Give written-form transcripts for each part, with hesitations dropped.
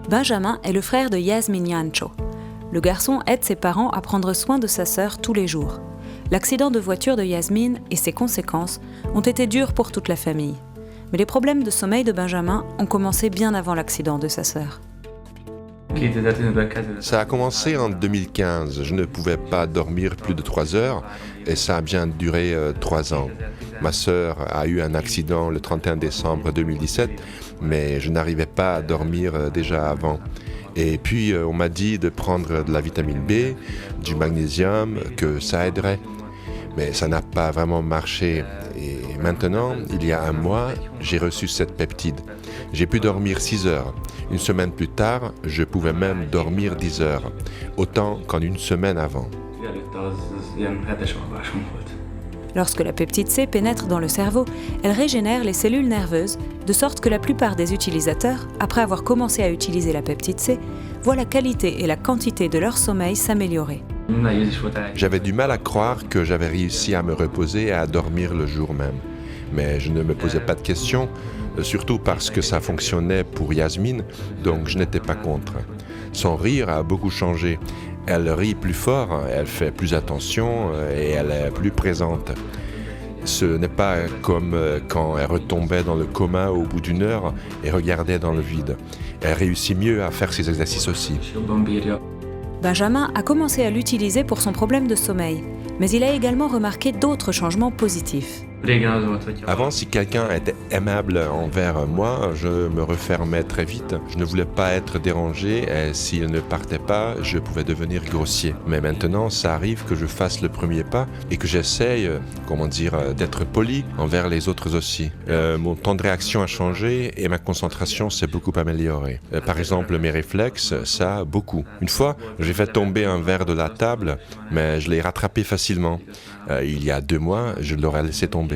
Benjamin est le frère de Yasmine Yancho. Le garçon aide ses parents à prendre soin de sa sœur tous les jours. L'accident de voiture de Yasmine et ses conséquences ont été durs pour toute la famille. Mais les problèmes de sommeil de Benjamin ont commencé bien avant l'accident de sa sœur. Ça a commencé en 2015. Je ne pouvais pas dormir plus de 3 heures et ça a bien duré 3 ans. Ma sœur a eu un accident le 31 décembre 2017, mais je n'arrivais pas à dormir déjà avant. Et puis on m'a dit de prendre de la vitamine B, du magnésium, que ça aiderait. Mais ça n'a pas vraiment marché. Et maintenant, il y a un mois, j'ai reçu cette peptide. J'ai pu dormir 6 heures. Une semaine plus tard, je pouvais même dormir 10 heures, autant qu'en une semaine avant. Lorsque la peptide C pénètre dans le cerveau, elle régénère les cellules nerveuses, de sorte que la plupart des utilisateurs, après avoir commencé à utiliser la peptide C, voient la qualité et la quantité de leur sommeil s'améliorer. J'avais du mal à croire que j'avais réussi à me reposer et à dormir le jour même. Mais je ne me posais pas de questions, surtout parce que ça fonctionnait pour Yasmine, donc je n'étais pas contre. Son rire a beaucoup changé. Elle rit plus fort, elle fait plus attention et elle est plus présente. Ce n'est pas comme quand elle retombait dans le coma au bout d'une heure et regardait dans le vide. Elle réussit mieux à faire ses exercices aussi. Benjamin a commencé à l'utiliser pour son problème de sommeil, mais il a également remarqué d'autres changements positifs. Avant, si quelqu'un était aimable envers moi, je me refermais très vite. Je ne voulais pas être dérangé et s'il ne partait pas, je pouvais devenir grossier. Mais maintenant, ça arrive que je fasse le premier pas et que j'essaye, d'être poli envers les autres aussi. Mon temps de réaction a changé et ma concentration s'est beaucoup améliorée. Par exemple, mes réflexes, ça, beaucoup. Une fois, j'ai fait tomber un verre de la table, mais je l'ai rattrapé facilement. Il y a 2 mois, je l'aurais laissé tomber.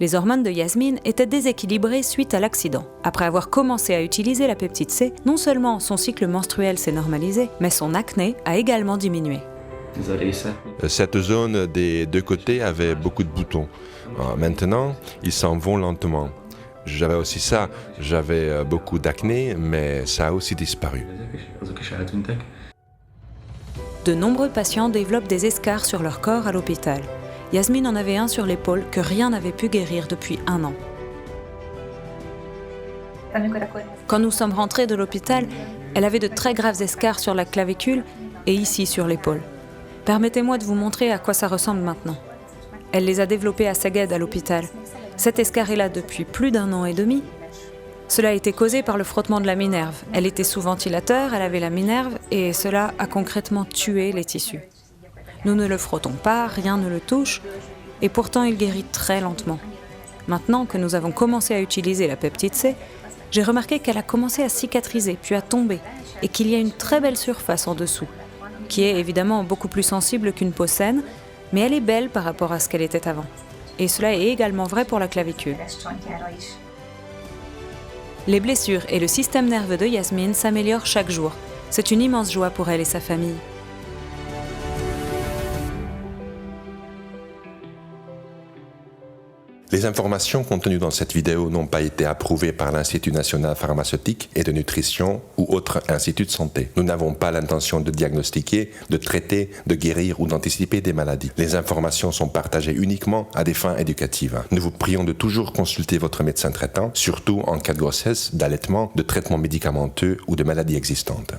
Les hormones de Yasmine étaient déséquilibrées suite à l'accident. Après avoir commencé à utiliser la peptide C, non seulement son cycle menstruel s'est normalisé, mais son acné a également diminué. Cette zone des 2 côtés avait beaucoup de boutons. Maintenant, ils s'en vont lentement. J'avais aussi ça, j'avais beaucoup d'acné, mais ça a aussi disparu. De nombreux patients développent des escarres sur leur corps à l'hôpital. Yasmine en avait un sur l'épaule que rien n'avait pu guérir depuis 1 an. Quand nous sommes rentrés de l'hôpital, elle avait de très graves escarres sur la clavicule et ici sur l'épaule. Permettez-moi de vous montrer à quoi ça ressemble maintenant. Elle les a développées à Szeged à l'hôpital. Cette escarre est là depuis plus d'1 an et demi. Cela a été causé par le frottement de la minerve. Elle était sous ventilateur, elle avait la minerve et cela a concrètement tué les tissus. Nous ne le frottons pas, rien ne le touche et pourtant il guérit très lentement. Maintenant que nous avons commencé à utiliser la peptide C, j'ai remarqué qu'elle a commencé à cicatriser puis à tomber et qu'il y a une très belle surface en dessous, qui est évidemment beaucoup plus sensible qu'une peau saine, mais elle est belle par rapport à ce qu'elle était avant. Et cela est également vrai pour la clavicule. Les blessures et le système nerveux de Yasmine s'améliorent chaque jour. C'est une immense joie pour elle et sa famille. Les informations contenues dans cette vidéo n'ont pas été approuvées par l'Institut national pharmaceutique et de nutrition ou autre institut de santé. Nous n'avons pas l'intention de diagnostiquer, de traiter, de guérir ou d'anticiper des maladies. Les informations sont partagées uniquement à des fins éducatives. Nous vous prions de toujours consulter votre médecin traitant, surtout en cas de grossesse, d'allaitement, de traitement médicamenteux ou de maladies existantes.